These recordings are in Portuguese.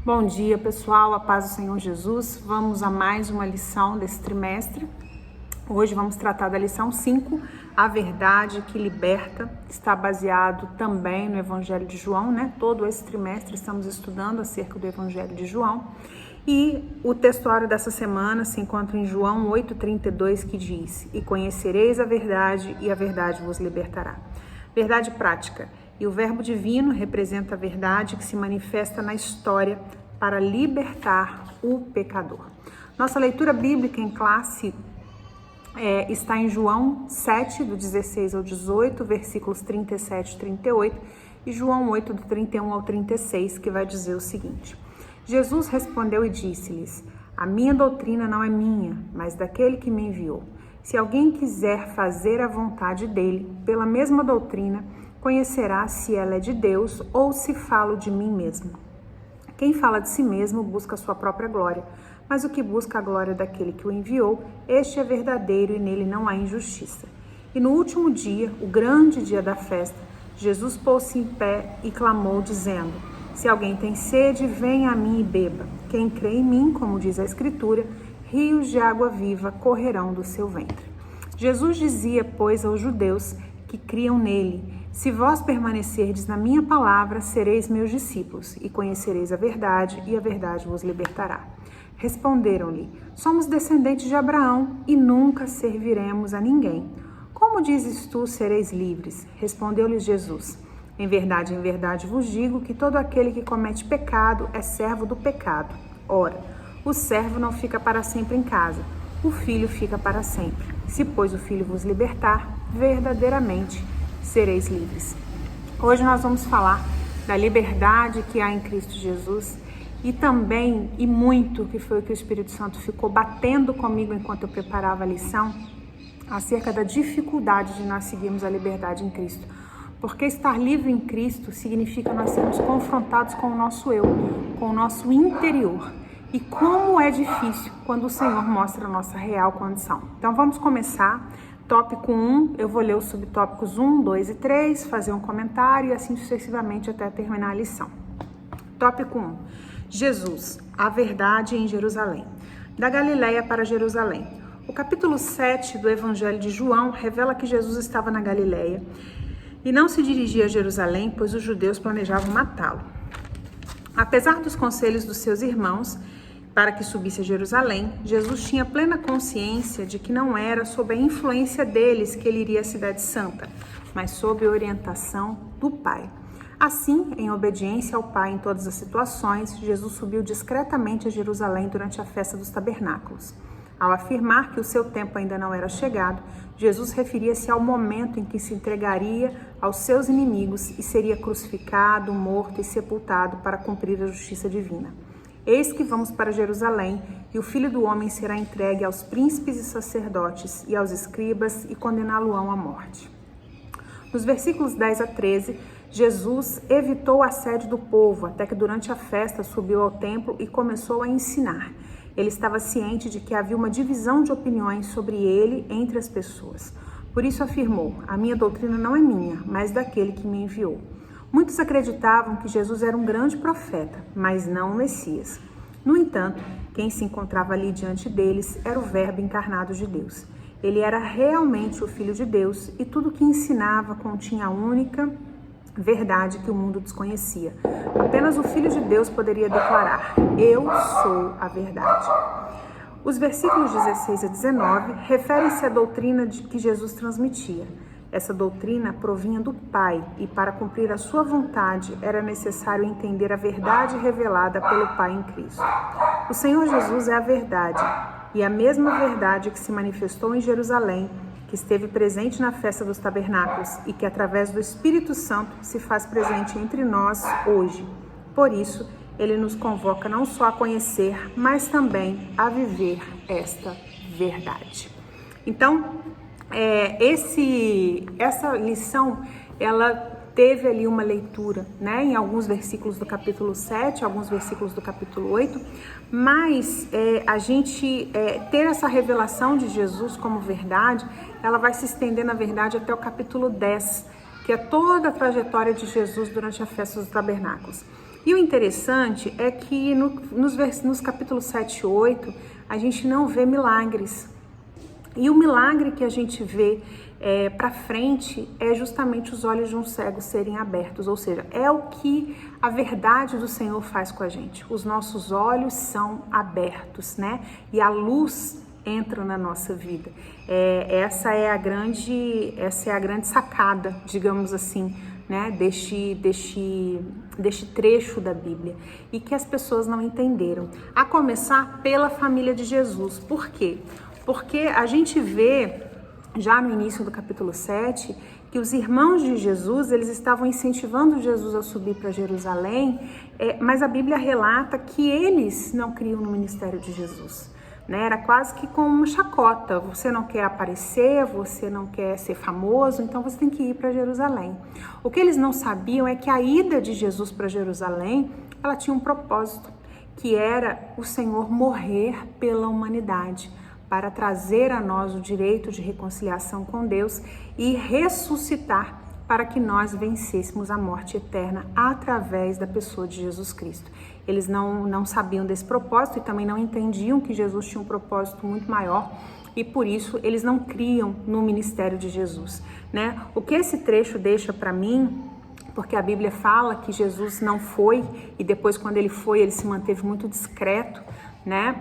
Bom dia, pessoal, a paz do Senhor Jesus. Vamos a mais uma lição desse trimestre. Hoje vamos tratar da lição 5, a verdade que liberta. Está baseado também no Evangelho de João, né? Todo esse trimestre estamos estudando acerca do Evangelho de João. E o textuário dessa semana se encontra em João 8,32, que diz: "E conhecereis a verdade, e a verdade vos libertará." Verdade prática. E o verbo divino representa a verdade que se manifesta na história para libertar o pecador. Nossa leitura bíblica em classe está em João 7, do 16 ao 18, versículos 37 e 38, e João 8, do 31 ao 36, que vai dizer o seguinte: Jesus respondeu e disse-lhes: "A minha doutrina não é minha, mas daquele que me enviou. Se alguém quiser fazer a vontade dele, pela mesma doutrina, conhecerá se ela é de Deus ou se falo de mim mesmo. Quem fala de si mesmo busca a sua própria glória, mas o que busca a glória daquele que o enviou, este é verdadeiro e nele não há injustiça." E no último dia, o grande dia da festa, Jesus pôs-se em pé e clamou, dizendo: "Se alguém tem sede, venha a mim e beba. Quem crê em mim, como diz a Escritura, rios de água viva correrão do seu ventre." Jesus dizia, pois, aos judeus que criam nele: "Se vós permanecerdes na minha palavra, sereis meus discípulos, e conhecereis a verdade, e a verdade vos libertará." Responderam-lhe: "Somos descendentes de Abraão, e nunca serviremos a ninguém. Como dizes tu, sereis livres?" Respondeu-lhes Jesus: em verdade vos digo que todo aquele que comete pecado é servo do pecado. Ora, o servo não fica para sempre em casa, o filho fica para sempre. Se, pois, o filho vos libertar, verdadeiramente sereis livres. Hoje nós vamos falar da liberdade que há em Cristo Jesus e também, e muito, que foi o que o Espírito Santo ficou batendo comigo enquanto eu preparava a lição, acerca da dificuldade de nós seguirmos a liberdade em Cristo. Porque estar livre em Cristo significa nós sermos confrontados com o nosso eu, com o nosso interior. E como é difícil quando o Senhor mostra a nossa real condição. Então vamos começar. Tópico 1, eu vou ler os subtópicos 1, 2 e 3, fazer um comentário e assim sucessivamente até terminar a lição. Tópico 1. Jesus, a verdade em Jerusalém. Da Galileia para Jerusalém. O capítulo 7 do Evangelho de João revela que Jesus estava na Galileia e não se dirigia a Jerusalém, pois os judeus planejavam matá-lo. Apesar dos conselhos dos seus irmãos para que subisse a Jerusalém, Jesus tinha plena consciência de que não era sob a influência deles que ele iria à Cidade Santa, mas sob a orientação do Pai. Assim, em obediência ao Pai em todas as situações, Jesus subiu discretamente a Jerusalém durante a festa dos tabernáculos. Ao afirmar que o seu tempo ainda não era chegado, Jesus referia-se ao momento em que se entregaria aos seus inimigos e seria crucificado, morto e sepultado para cumprir a justiça divina. Eis que vamos para Jerusalém, e o Filho do Homem será entregue aos príncipes e sacerdotes e aos escribas, e condená-lo-ão à morte. Nos versículos 10 a 13, Jesus evitou o assédio do povo, até que durante a festa subiu ao templo e começou a ensinar. Ele estava ciente de que havia uma divisão de opiniões sobre ele entre as pessoas. Por isso afirmou: "A minha doutrina não é minha, mas daquele que me enviou." Muitos acreditavam que Jesus era um grande profeta, mas não o Messias. No entanto, quem se encontrava ali diante deles era o Verbo encarnado de Deus. Ele era realmente o Filho de Deus e tudo o que ensinava continha a única verdade que o mundo desconhecia. Apenas o Filho de Deus poderia declarar: "Eu sou a verdade." Os versículos 16 a 19 referem-se à doutrina que Jesus transmitia. Essa doutrina provinha do Pai e, para cumprir a sua vontade, era necessário entender a verdade revelada pelo Pai em Cristo. O Senhor Jesus é a verdade, e a mesma verdade que se manifestou em Jerusalém, que esteve presente na festa dos tabernáculos e que, através do Espírito Santo, se faz presente entre nós hoje. Por isso, ele nos convoca não só a conhecer, mas também a viver esta verdade. Então, essa lição, ela teve ali uma leitura, né, em alguns versículos do capítulo 7, alguns versículos do capítulo 8, mas a gente ter essa revelação de Jesus como verdade, ela vai se estender, na verdade, até o capítulo 10, que é toda a trajetória de Jesus durante a festa dos tabernáculos. E o interessante é que nos capítulos 7 e 8, a gente não vê milagres. E o milagre que a gente vê para frente é justamente os olhos de um cego serem abertos, ou seja, é o que a verdade do Senhor faz com a gente. Os nossos olhos são abertos, né? E a luz entra na nossa vida. Essa é a grande sacada, digamos assim, né? Deste trecho da Bíblia, e que as pessoas não entenderam. A começar pela família de Jesus. Por quê? Porque a gente vê já no início do capítulo 7, que os irmãos de Jesus, eles estavam incentivando Jesus a subir para Jerusalém, mas a Bíblia relata que eles não criam no ministério de Jesus, né? Era quase que como uma chacota: você não quer aparecer, você não quer ser famoso, então você tem que ir para Jerusalém. O que eles não sabiam é que a ida de Jesus para Jerusalém, ela tinha um propósito, que era o Senhor morrer pela humanidade, para trazer a nós o direito de reconciliação com Deus e ressuscitar para que nós vencêssemos a morte eterna através da pessoa de Jesus Cristo. Eles não sabiam desse propósito e também não entendiam que Jesus tinha um propósito muito maior, e por isso eles não criam no ministério de Jesus, né? O que esse trecho deixa para mim, porque a Bíblia fala que Jesus não foi, e depois quando ele foi, ele se manteve muito discreto, né?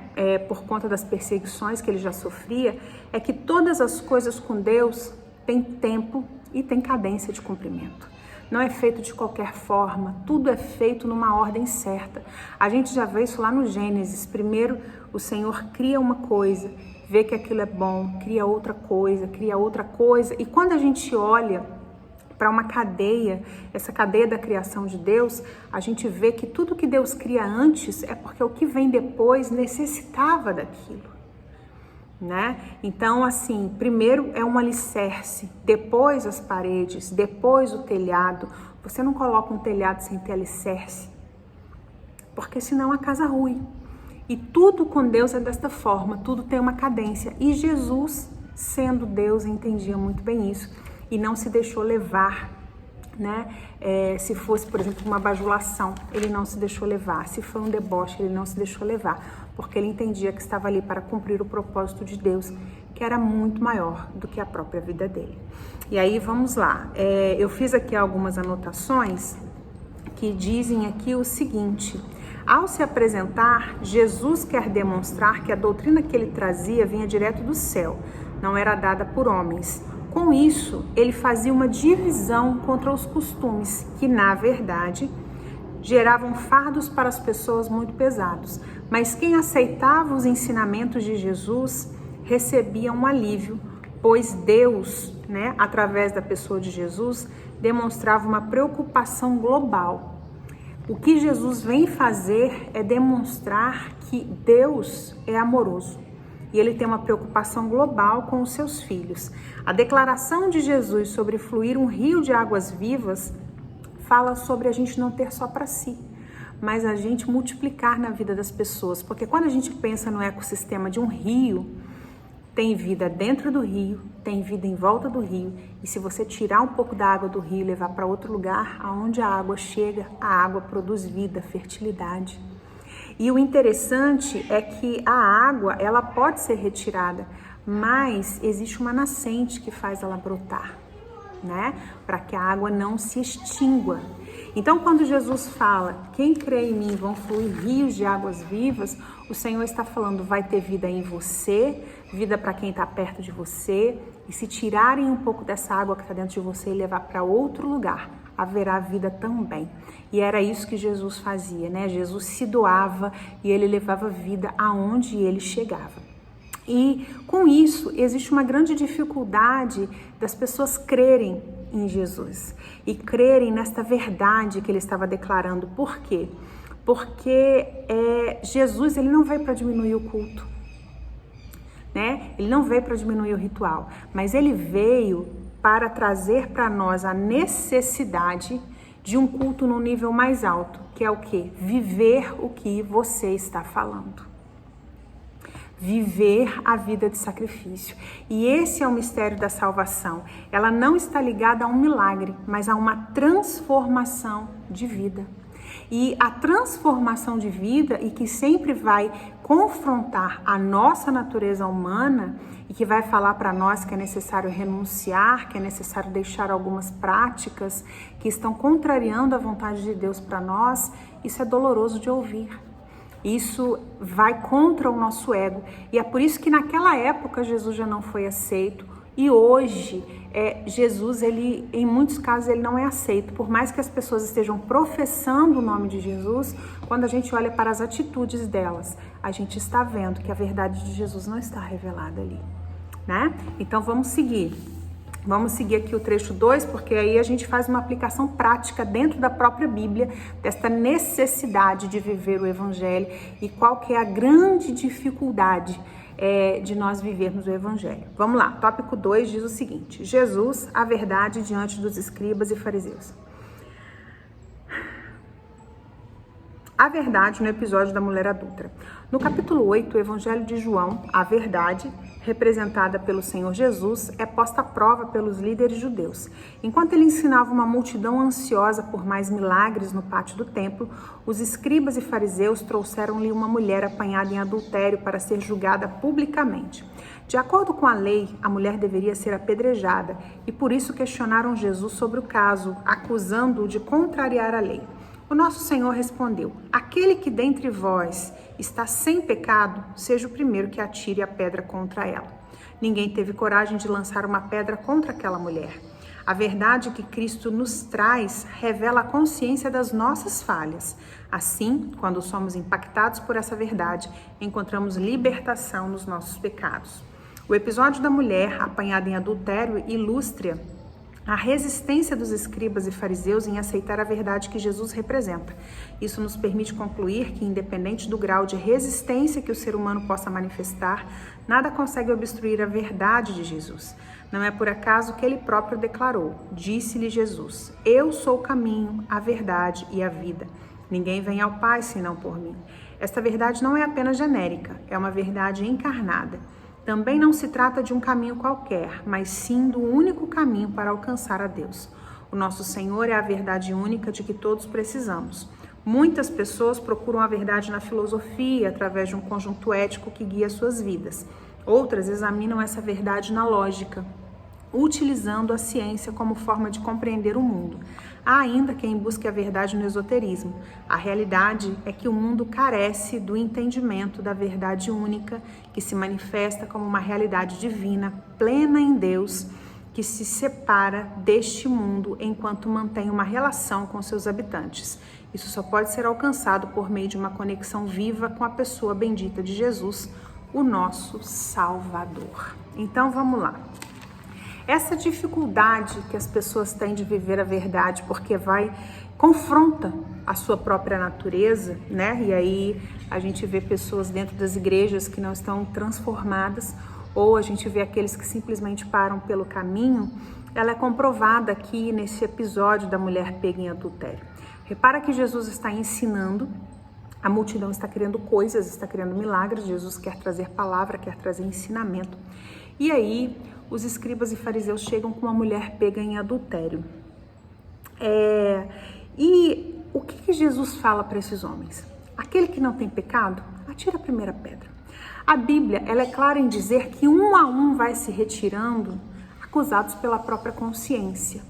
Por conta das perseguições que ele já sofria, é que todas as coisas com Deus têm tempo e têm cadência de cumprimento. Não é feito de qualquer forma, tudo é feito numa ordem certa. A gente já vê isso lá no Gênesis. Primeiro o Senhor cria uma coisa, vê que aquilo é bom, cria outra coisa, e quando a gente olha para uma cadeia, essa cadeia da criação de Deus, a gente vê que tudo que Deus cria antes é porque o que vem depois necessitava daquilo, né? Então, assim, primeiro é um alicerce, depois as paredes, depois o telhado. Você não coloca um telhado sem ter alicerce, porque senão a casa rui. E tudo com Deus é desta forma, tudo tem uma cadência. E Jesus, sendo Deus, entendia muito bem isso e não se deixou levar, né? Se fosse, por exemplo, uma bajulação, ele não se deixou levar. Se foi um deboche, ele não se deixou levar, porque ele entendia que estava ali para cumprir o propósito de Deus, que era muito maior do que a própria vida dele. E aí, vamos lá. Eu fiz aqui algumas anotações que dizem aqui o seguinte: ao se apresentar, Jesus quer demonstrar que a doutrina que ele trazia vinha direto do céu, não era dada por homens. Com isso, ele fazia uma divisão contra os costumes, que, na verdade, geravam fardos para as pessoas muito pesados. Mas quem aceitava os ensinamentos de Jesus recebia um alívio, pois Deus, né, através da pessoa de Jesus, demonstrava uma preocupação global. O que Jesus vem fazer é demonstrar que Deus é amoroso. E ele tem uma preocupação global com os seus filhos. A declaração de Jesus sobre fluir um rio de águas vivas fala sobre a gente não ter só para si, mas a gente multiplicar na vida das pessoas. Porque quando a gente pensa no ecossistema de um rio, tem vida dentro do rio, tem vida em volta do rio. E se você tirar um pouco da água do rio e levar para outro lugar, aonde a água chega, a água produz vida, fertilidade. E o interessante é que a água, ela pode ser retirada, mas existe uma nascente que faz ela brotar, né? Para que a água não se extingua. Então, quando Jesus fala, quem crê em mim vão fluir rios de águas vivas, o Senhor está falando, vai ter vida em você, vida para quem está perto de você, e se tirarem um pouco dessa água que está dentro de você e levar para outro lugar, haverá vida também. E era isso que Jesus fazia, né? Jesus se doava e ele levava vida aonde ele chegava. E com isso existe uma grande dificuldade das pessoas crerem em Jesus e crerem nesta verdade que ele estava declarando. Por quê? Porque Jesus, ele não veio para diminuir o culto, né? Ele não veio para diminuir o ritual, mas ele veio para trazer para nós a necessidade de um culto no nível mais alto, que é o quê? Viver o que você está falando. Viver a vida de sacrifício. E esse é o mistério da salvação. Ela não está ligada a um milagre, mas a uma transformação de vida. E a transformação de vida, e que sempre vai confrontar a nossa natureza humana, e que vai falar para nós que é necessário renunciar, que é necessário deixar algumas práticas que estão contrariando a vontade de Deus para nós, isso é doloroso de ouvir. Isso vai contra o nosso ego. E é por isso que naquela época Jesus já não foi aceito. E hoje, Jesus, ele, em muitos casos, ele não é aceito. Por mais que as pessoas estejam professando o nome de Jesus, quando a gente olha para as atitudes delas, a gente está vendo que a verdade de Jesus não está revelada ali, né? Então vamos seguir. Vamos seguir aqui o trecho 2, porque aí a gente faz uma aplicação prática dentro da própria Bíblia, desta necessidade de viver o Evangelho e qual que é a grande dificuldade de nós vivermos o Evangelho. Vamos lá, tópico 2 diz o seguinte: Jesus, a verdade diante dos escribas e fariseus. A verdade no episódio da mulher adúltera. No capítulo 8, o Evangelho de João, a verdade, representada pelo Senhor Jesus, é posta à prova pelos líderes judeus. Enquanto ele ensinava uma multidão ansiosa por mais milagres no pátio do templo, os escribas e fariseus trouxeram-lhe uma mulher apanhada em adultério para ser julgada publicamente. De acordo com a lei, a mulher deveria ser apedrejada e por isso questionaram Jesus sobre o caso, acusando-o de contrariar a lei. O nosso Senhor respondeu: aquele que dentre vós está sem pecado, seja o primeiro que atire a pedra contra ela. Ninguém teve coragem de lançar uma pedra contra aquela mulher. A verdade que Cristo nos traz revela a consciência das nossas falhas. Assim, quando somos impactados por essa verdade, encontramos libertação nos nossos pecados. O episódio da mulher apanhada em adultério ilustra a resistência dos escribas e fariseus em aceitar a verdade que Jesus representa. Isso nos permite concluir que, independente do grau de resistência que o ser humano possa manifestar, nada consegue obstruir a verdade de Jesus. Não é por acaso que ele próprio declarou: disse-lhe Jesus, eu sou o caminho, a verdade e a vida. Ninguém vem ao Pai senão por mim. Esta verdade não é apenas genérica, é uma verdade encarnada. Também não se trata de um caminho qualquer, mas sim do único caminho para alcançar a Deus. O nosso Senhor é a verdade única de que todos precisamos. Muitas pessoas procuram a verdade na filosofia, através de um conjunto ético que guia suas vidas. Outras examinam essa verdade na lógica, utilizando a ciência como forma de compreender o mundo. Há ainda quem busque a verdade no esoterismo. A realidade é que o mundo carece do entendimento da verdade única, que se manifesta como uma realidade divina, plena em Deus, que se separa deste mundo enquanto mantém uma relação com seus habitantes. Isso só pode ser alcançado por meio de uma conexão viva com a pessoa bendita de Jesus, o nosso Salvador. Então vamos lá. Essa dificuldade que as pessoas têm de viver a verdade, porque confronta a sua própria natureza, né? E aí a gente vê pessoas dentro das igrejas que não estão transformadas, ou a gente vê aqueles que simplesmente param pelo caminho. Ela é comprovada aqui nesse episódio da mulher pega em adultério. Repara que Jesus está ensinando, a multidão está querendo coisas, está querendo milagres, Jesus quer trazer palavra, quer trazer ensinamento. E aí os escribas e fariseus chegam com uma mulher pega em adultério. E o que Jesus fala para esses homens? Aquele que não tem pecado, atira a primeira pedra. A Bíblia, ela é clara em dizer que um a um vai se retirando, acusados pela própria consciência.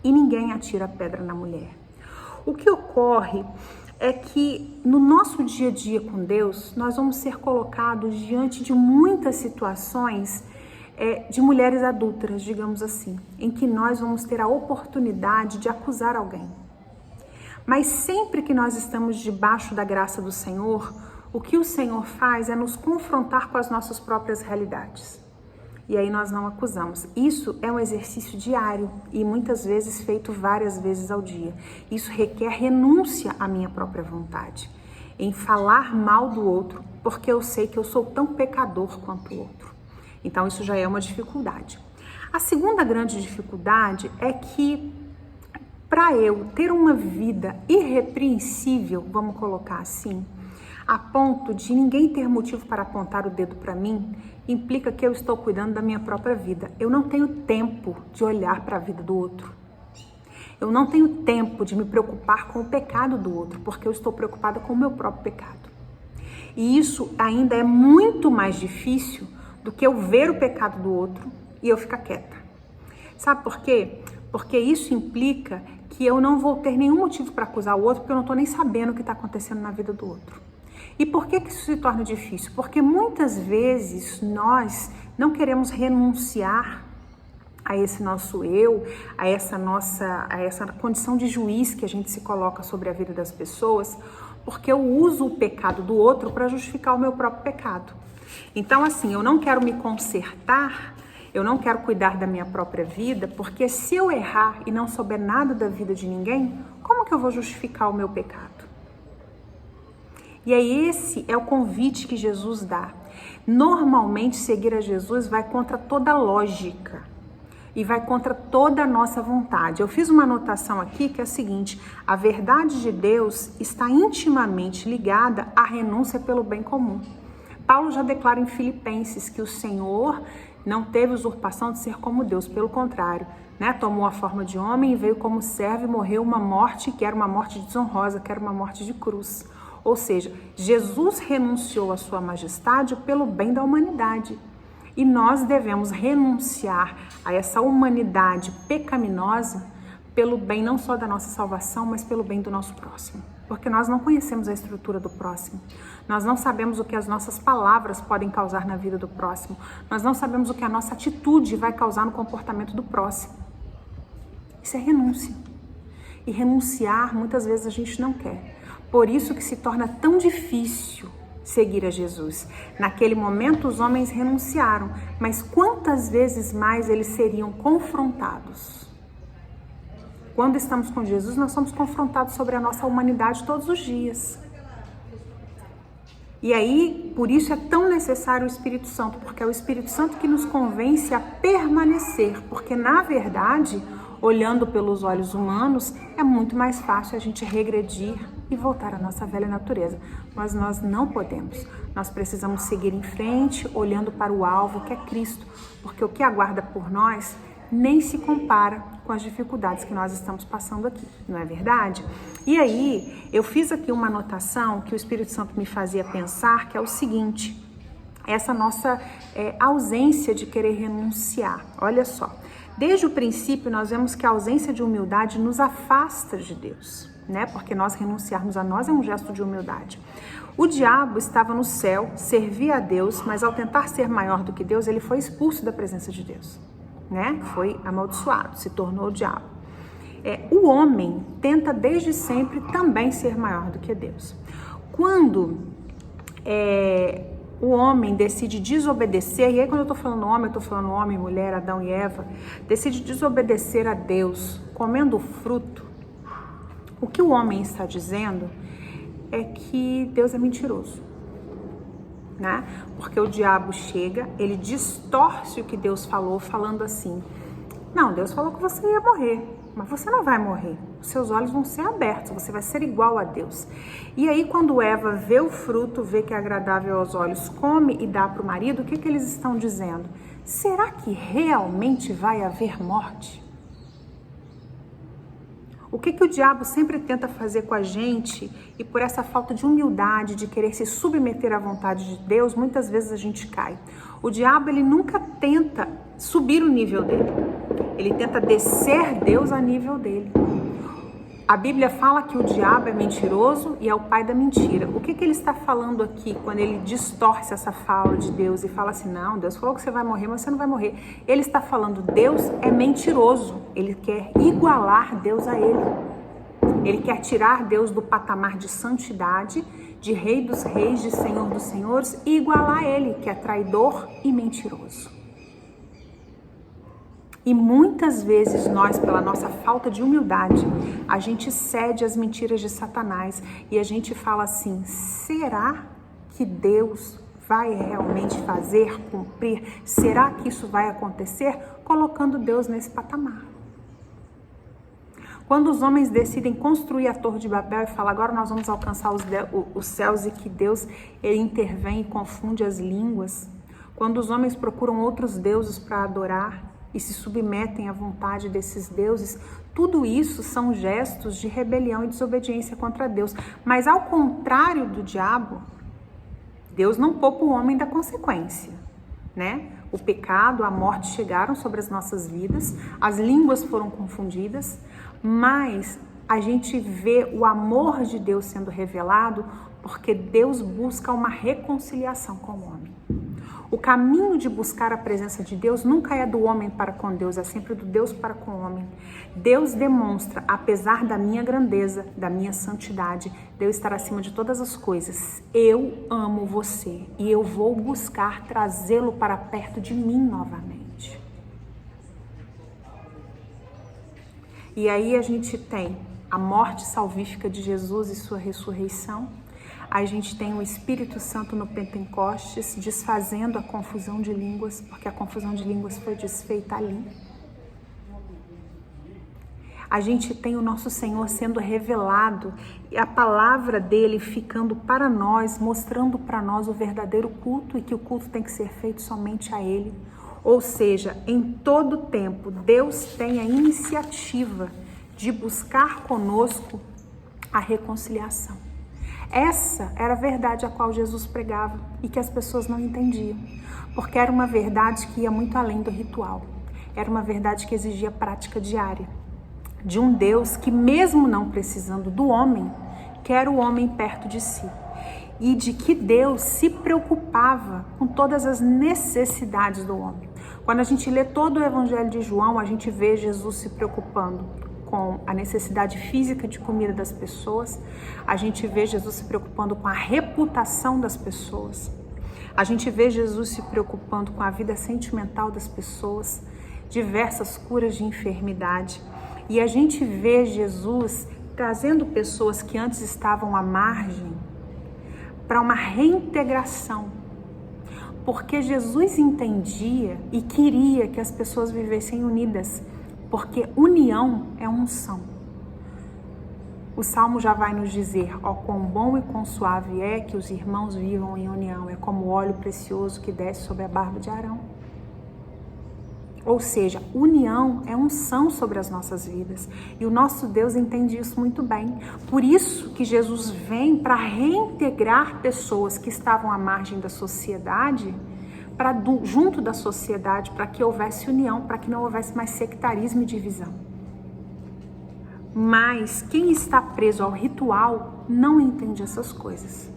E ninguém atira a pedra na mulher. O que ocorre é que no nosso dia a dia com Deus, nós vamos ser colocados diante de muitas situações de mulheres adúlteras, digamos assim, em que nós vamos ter a oportunidade de acusar alguém. Mas sempre que nós estamos debaixo da graça do Senhor, o que o Senhor faz é nos confrontar com as nossas próprias realidades. E aí nós não acusamos. Isso é um exercício diário e muitas vezes feito várias vezes ao dia. Isso requer renúncia à minha própria vontade, em falar mal do outro, porque eu sei que eu sou tão pecador quanto o outro. Então isso já é uma dificuldade. A segunda grande dificuldade é que para eu ter uma vida irrepreensível, vamos colocar assim, a ponto de ninguém ter motivo para apontar o dedo para mim, implica que eu estou cuidando da minha própria vida. Eu não tenho tempo de olhar para a vida do outro. Eu não tenho tempo de me preocupar com o pecado do outro, porque eu estou preocupada com o meu próprio pecado. E isso ainda é muito mais difícil do que eu ver o pecado do outro e eu ficar quieta. Sabe por quê? Porque isso implica que eu não vou ter nenhum motivo para acusar o outro, porque eu não estou nem sabendo o que está acontecendo na vida do outro. E por que isso se torna difícil? Porque muitas vezes nós não queremos renunciar a esse nosso eu, a essa condição de juiz que a gente se coloca sobre a vida das pessoas, porque eu uso o pecado do outro para justificar o meu próprio pecado. Então, assim, eu não quero me consertar, eu não quero cuidar da minha própria vida, porque se eu errar e não souber nada da vida de ninguém, como que eu vou justificar o meu pecado? E aí esse é o convite que Jesus dá. Normalmente, seguir a Jesus vai contra toda a lógica e vai contra toda a nossa vontade. Eu fiz uma anotação aqui que é a seguinte: a verdade de Deus está intimamente ligada à renúncia pelo bem comum. Paulo já declara em Filipenses que o Senhor não teve usurpação de ser como Deus, pelo contrário, tomou a forma de homem e veio como servo e morreu uma morte que era uma morte desonrosa, que era uma morte de cruz. Ou seja, Jesus renunciou à sua majestade pelo bem da humanidade. E nós devemos renunciar a essa humanidade pecaminosa pelo bem não só da nossa salvação, mas pelo bem do nosso próximo. Porque nós não conhecemos a estrutura do próximo. Nós não sabemos o que as nossas palavras podem causar na vida do próximo. Nós não sabemos o que a nossa atitude vai causar no comportamento do próximo. Isso é renúncia. E renunciar, muitas vezes, a gente não quer. Por isso que se torna tão difícil seguir a Jesus. Naquele momento os homens renunciaram, mas quantas vezes mais eles seriam confrontados? Quando estamos com Jesus, nós somos confrontados sobre a nossa humanidade todos os dias. E aí, por isso é tão necessário o Espírito Santo, porque é o Espírito Santo que nos convence a permanecer, porque na verdade, olhando pelos olhos humanos, é muito mais fácil a gente regredir e voltar à nossa velha natureza. Mas nós não podemos. Nós precisamos seguir em frente, olhando para o alvo, que é Cristo, porque o que aguarda por nós nem se compara com as dificuldades que nós estamos passando aqui, não é verdade? E aí, eu fiz aqui uma anotação que o Espírito Santo me fazia pensar, que é o seguinte: essa nossa ausência de querer renunciar. Olha só, desde o princípio nós vemos que a ausência de humildade nos afasta de Deus, porque nós renunciarmos a nós é um gesto de humildade. O diabo estava no céu, servia a Deus, mas ao tentar ser maior do que Deus, ele foi expulso da presença de Deus, foi amaldiçoado, se tornou o diabo. O homem tenta desde sempre também ser maior do que Deus. Quando o homem decide desobedecer, e aí quando eu estou falando homem, mulher, Adão e Eva, decide desobedecer a Deus comendo o fruto, o que o homem está dizendo é que Deus é mentiroso, Porque o diabo chega, ele distorce o que Deus falou, falando assim: não, Deus falou que você ia morrer, mas você não vai morrer, os seus olhos vão ser abertos, você vai ser igual a Deus. E aí quando Eva vê o fruto, vê que é agradável aos olhos, come e dá para o marido, o que eles estão dizendo? Será que realmente vai haver morte? O que o diabo sempre tenta fazer com a gente, e por essa falta de humildade, de querer se submeter à vontade de Deus, muitas vezes a gente cai. O diabo, ele nunca tenta subir o nível dele, ele tenta descer Deus a nível dele. A Bíblia fala que o diabo é mentiroso e é o pai da mentira. O que ele está falando aqui quando ele distorce essa fala de Deus e fala assim: não, Deus falou que você vai morrer, mas você não vai morrer. Ele está falando: Deus é mentiroso. Ele quer igualar Deus a ele. Ele quer tirar Deus do patamar de santidade, de rei dos reis, de senhor dos senhores, e igualar ele, que é traidor e mentiroso. E muitas vezes nós, pela nossa falta de humildade, a gente cede às mentiras de Satanás e a gente fala assim: será que Deus vai realmente fazer, cumprir? Será que isso vai acontecer? Colocando Deus nesse patamar. Quando os homens decidem construir a Torre de Babel e falam: agora nós vamos alcançar os céus, e que Deus ele intervém e confunde as línguas. Quando os homens procuram outros deuses para adorar e se submetem à vontade desses deuses, Tudo isso são gestos de rebelião e desobediência contra Deus. Mas ao contrário do diabo, Deus não poupa o homem da consequência, né? O pecado, a morte chegaram sobre as nossas vidas, as línguas foram confundidas, mas a gente vê o amor de Deus sendo revelado porque Deus busca uma reconciliação com o homem. O caminho de buscar a presença de Deus nunca é do homem para com Deus, é sempre do Deus para com o homem. Deus demonstra, apesar da minha grandeza, da minha santidade, Deus estar acima de todas as coisas. Eu amo você e eu vou buscar trazê-lo para perto de mim novamente. E aí a gente tem a morte salvífica de Jesus e sua ressurreição. A gente tem o Espírito Santo no Pentecostes desfazendo a confusão de línguas, porque a confusão de línguas foi desfeita ali. A gente tem o nosso Senhor sendo revelado e a palavra dele ficando para nós, mostrando para nós o verdadeiro culto e que o culto tem que ser feito somente a ele. Ou seja, em todo tempo, Deus tem a iniciativa de buscar conosco a reconciliação. Essa era a verdade a qual Jesus pregava e que as pessoas não entendiam, porque era uma verdade que ia muito além do ritual. Era uma verdade que exigia prática diária, de um Deus que, mesmo não precisando do homem, quer o homem perto de si. E de que Deus se preocupava com todas as necessidades do homem. Quando a gente lê todo o Evangelho de João, a gente vê Jesus se preocupando com a necessidade física de comida das pessoas, a gente vê Jesus se preocupando com a reputação das pessoas, a gente vê Jesus se preocupando com a vida sentimental das pessoas, diversas curas de enfermidade, e a gente vê Jesus trazendo pessoas que antes estavam à margem para uma reintegração, porque Jesus entendia e queria que as pessoas vivessem unidas, porque união é unção. O Salmo já vai nos dizer, ó quão bom e quão suave é que os irmãos vivam em união, é como o óleo precioso que desce sobre a barba de Arão. Ou seja, união é unção sobre as nossas vidas. E o nosso Deus entende isso muito bem. Por isso que Jesus vem para reintegrar pessoas que estavam à margem da sociedade, junto da sociedade, para que houvesse união, para que não houvesse mais sectarismo e divisão. Mas quem está preso ao ritual não entende essas coisas.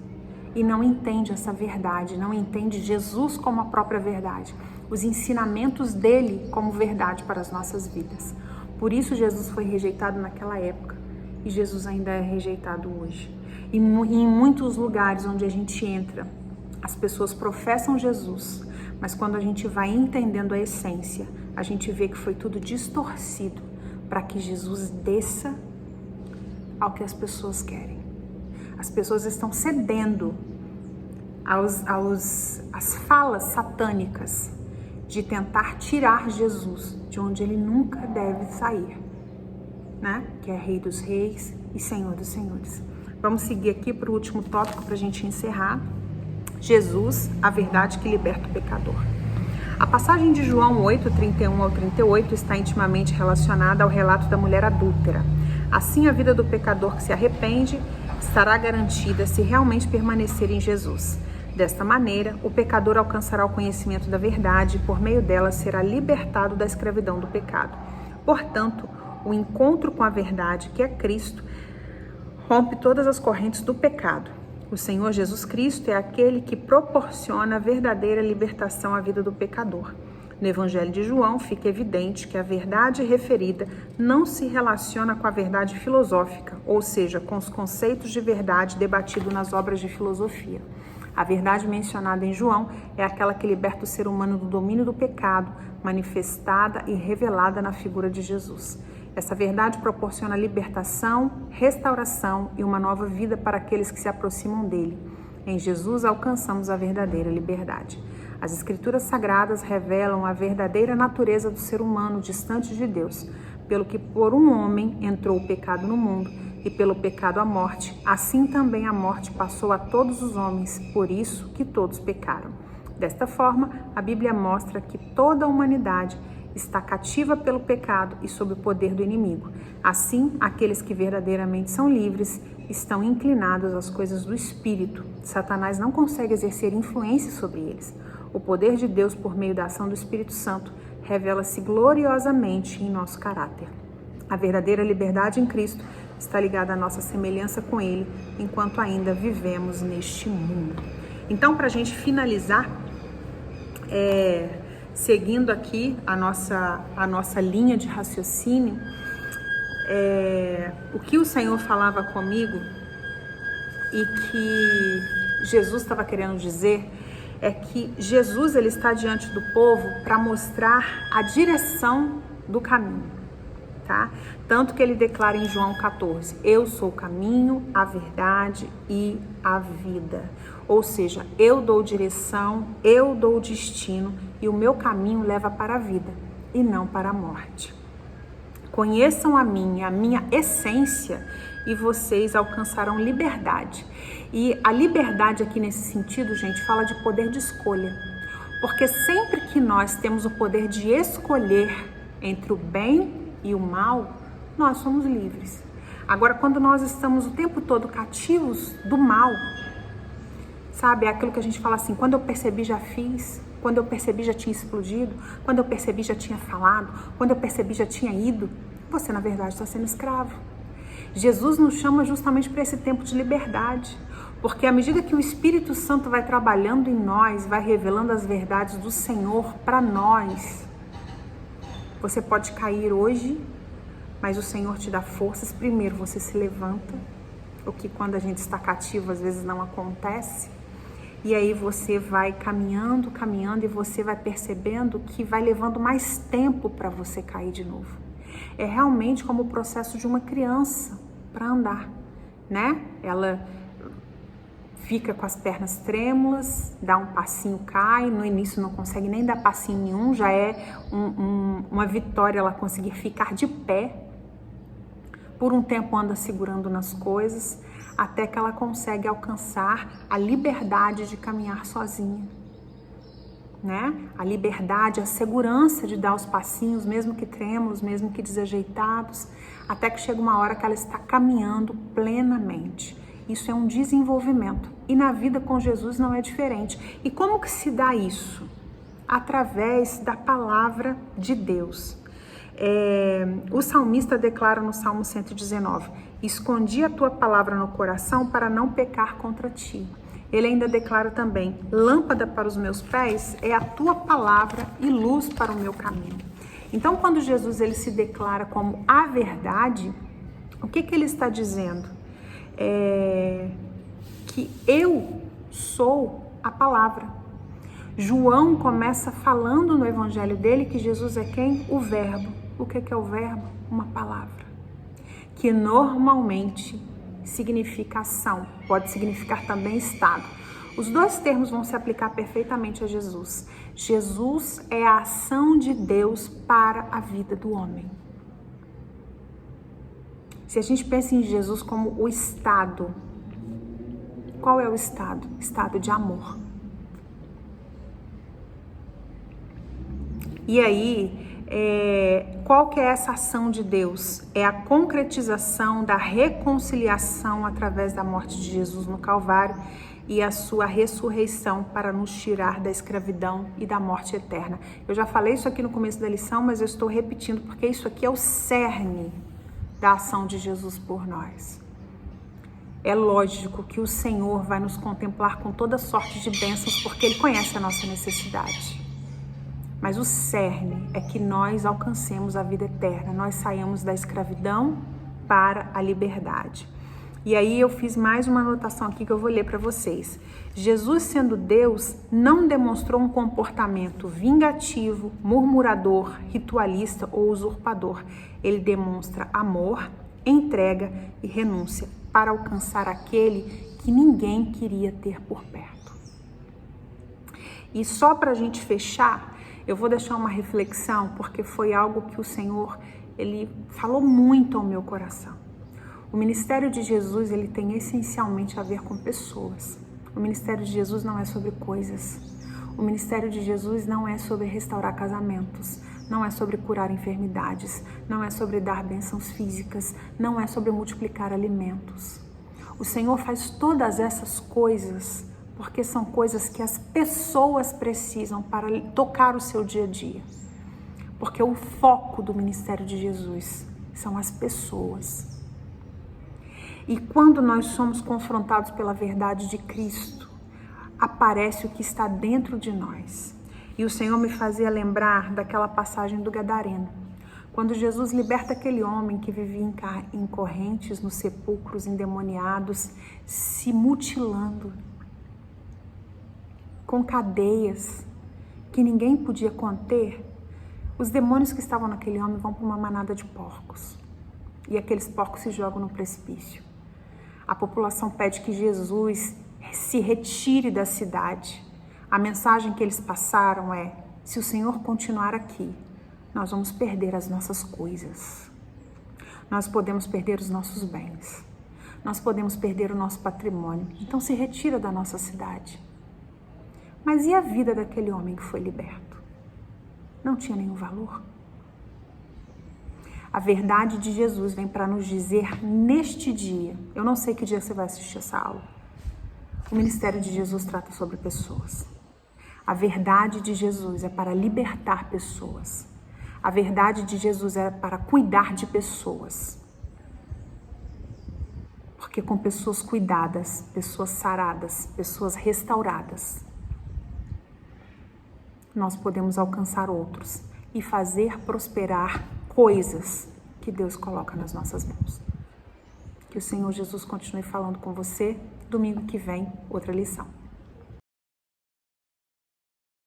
E não entende essa verdade, não entende Jesus como a própria verdade. Os ensinamentos dele como verdade para as nossas vidas. Por isso Jesus foi rejeitado naquela época e Jesus ainda é rejeitado hoje. E em muitos lugares onde a gente entra, as pessoas professam Jesus, mas quando a gente vai entendendo a essência, a gente vê que foi tudo distorcido para que Jesus desça ao que as pessoas querem. As pessoas estão cedendo às falas satânicas de tentar tirar Jesus de onde ele nunca deve sair, né? Que é Rei dos Reis e Senhor dos Senhores. Vamos seguir aqui para o último tópico para a gente encerrar. Jesus, a verdade que liberta o pecador. A passagem de João 8, 31 ao 38 está intimamente relacionada ao relato da mulher adúltera. Assim, a vida do pecador que se arrepende estará garantida se realmente permanecer em Jesus. Desta maneira, o pecador alcançará o conhecimento da verdade e, por meio dela, será libertado da escravidão do pecado. Portanto, o encontro com a verdade, que é Cristo, rompe todas as correntes do pecado. O Senhor Jesus Cristo é aquele que proporciona a verdadeira libertação à vida do pecador. No Evangelho de João fica evidente que a verdade referida não se relaciona com a verdade filosófica, ou seja, com os conceitos de verdade debatidos nas obras de filosofia. A verdade mencionada em João é aquela que liberta o ser humano do domínio do pecado, manifestada e revelada na figura de Jesus. Essa verdade proporciona libertação, restauração e uma nova vida para aqueles que se aproximam dele. Em Jesus alcançamos a verdadeira liberdade. As Escrituras Sagradas revelam a verdadeira natureza do ser humano distante de Deus, pelo que por um homem entrou o pecado no mundo e pelo pecado a morte, assim também a morte passou a todos os homens, por isso que todos pecaram. Desta forma, a Bíblia mostra que toda a humanidade está cativa pelo pecado e sob o poder do inimigo. Assim, aqueles que verdadeiramente são livres estão inclinados às coisas do Espírito. Satanás não consegue exercer influência sobre eles. O poder de Deus, por meio da ação do Espírito Santo, revela-se gloriosamente em nosso caráter. A verdadeira liberdade em Cristo está ligada à nossa semelhança com Ele, enquanto ainda vivemos neste mundo. Então, para a gente finalizar, seguindo aqui a nossa linha de raciocínio, o que o Senhor falava comigo e que Jesus estava querendo dizer é que Jesus ele está diante do povo para mostrar a direção do caminho, tá? Tanto que ele declara em João 14, eu sou o caminho, a verdade e a vida. Ou seja, eu dou direção, eu dou destino e o meu caminho leva para a vida e não para a morte. Conheçam a minha essência e vocês alcançarão liberdade. E a liberdade aqui nesse sentido, gente, fala de poder de escolha. Porque sempre que nós temos o poder de escolher entre o bem e o mal, nós somos livres. Agora, quando nós estamos o tempo todo cativos do mal, sabe, é aquilo que a gente fala assim, quando eu percebi já fiz, quando eu percebi já tinha explodido, quando eu percebi já tinha falado, quando eu percebi já tinha ido, você na verdade está sendo escravo. Jesus nos chama justamente para esse tempo de liberdade, porque à medida que o Espírito Santo vai trabalhando em nós, vai revelando as verdades do Senhor para nós, você pode cair hoje, mas o Senhor te dá forças. Primeiro você se levanta, o que quando a gente está cativo às vezes não acontece, e aí você vai caminhando e você vai percebendo que vai levando mais tempo para você cair de novo. É realmente como o processo de uma criança para andar, né? Ela fica com as pernas trêmulas, dá um passinho, cai, no início não consegue nem dar passinho nenhum, já é uma vitória ela conseguir ficar de pé. Por um tempo anda segurando nas coisas, até que ela consegue alcançar a liberdade de caminhar sozinha, né? A liberdade, a segurança de dar os passinhos, mesmo que trêmulos, mesmo que desajeitados, até que chega uma hora que ela está caminhando plenamente. Isso é um desenvolvimento. E na vida com Jesus não é diferente. E como que se dá isso? Através da palavra de Deus. O salmista declara no Salmo 119, escondi a tua palavra no coração para não pecar contra ti. Ele ainda declara também, lâmpada para os meus pés é a tua palavra e luz para o meu caminho. Então, quando Jesus ele se declara como a verdade, o que ele está dizendo? Que eu sou a palavra. João começa falando no evangelho dele que Jesus é quem? O verbo. O que é o verbo? Uma palavra. Que normalmente significa ação, pode significar também estado. Os dois termos vão se aplicar perfeitamente a Jesus. Jesus é a ação de Deus para a vida do homem. Se a gente pensa em Jesus como o estado, qual é o estado? Estado de amor. E aí, qual que é essa ação de Deus? É a concretização da reconciliação através da morte de Jesus no Calvário e a sua ressurreição para nos tirar da escravidão e da morte eterna. Eu já falei isso aqui no começo da lição, mas eu estou repetindo porque isso aqui é o cerne da ação de Jesus por nós. É lógico que o Senhor vai nos contemplar com toda sorte de bênçãos porque Ele conhece a nossa necessidade. Mas o cerne é que nós alcancemos a vida eterna, nós saímos da escravidão para a liberdade. E aí eu fiz mais uma anotação aqui que eu vou ler para vocês. Jesus, sendo Deus, não demonstrou um comportamento vingativo, murmurador, ritualista ou usurpador. Ele demonstra amor, entrega e renúncia para alcançar aquele que ninguém queria ter por perto. E só para a gente fechar, eu vou deixar uma reflexão, porque foi algo que o Senhor, Ele falou muito ao meu coração. O ministério de Jesus, ele tem essencialmente a ver com pessoas. O ministério de Jesus não é sobre coisas. O ministério de Jesus não é sobre restaurar casamentos. não é sobre curar enfermidades, não é sobre dar bênçãos físicas, não é sobre multiplicar alimentos. O Senhor faz todas essas coisas porque são coisas que as pessoas precisam para tocar o seu dia a dia. Porque o foco do ministério de Jesus são as pessoas. E quando nós somos confrontados pela verdade de Cristo, aparece o que está dentro de nós. E o Senhor me fazia lembrar daquela passagem do Gadareno. Quando Jesus liberta aquele homem que vivia em correntes, nos sepulcros, endemoniados, se mutilando, com cadeias que ninguém podia conter, os demônios que estavam naquele homem vão para uma manada de porcos. E aqueles porcos se jogam no precipício. A população pede que Jesus se retire da cidade. A mensagem que eles passaram é: se o Senhor continuar aqui, nós vamos perder as nossas coisas. Nós podemos perder os nossos bens. Nós podemos perder o nosso patrimônio. Então se retira da nossa cidade. Mas e a vida daquele homem que foi liberto? Não tinha nenhum valor? A verdade de Jesus vem para nos dizer neste dia. Eu não sei que dia você vai assistir essa aula. O ministério de Jesus trata sobre pessoas. A verdade de Jesus é para libertar pessoas. A verdade de Jesus é para cuidar de pessoas. Porque com pessoas cuidadas, pessoas saradas, pessoas restauradas, nós podemos alcançar outros e fazer prosperar coisas que Deus coloca nas nossas mãos. Que o Senhor Jesus continue falando com você. Domingo que vem, outra lição.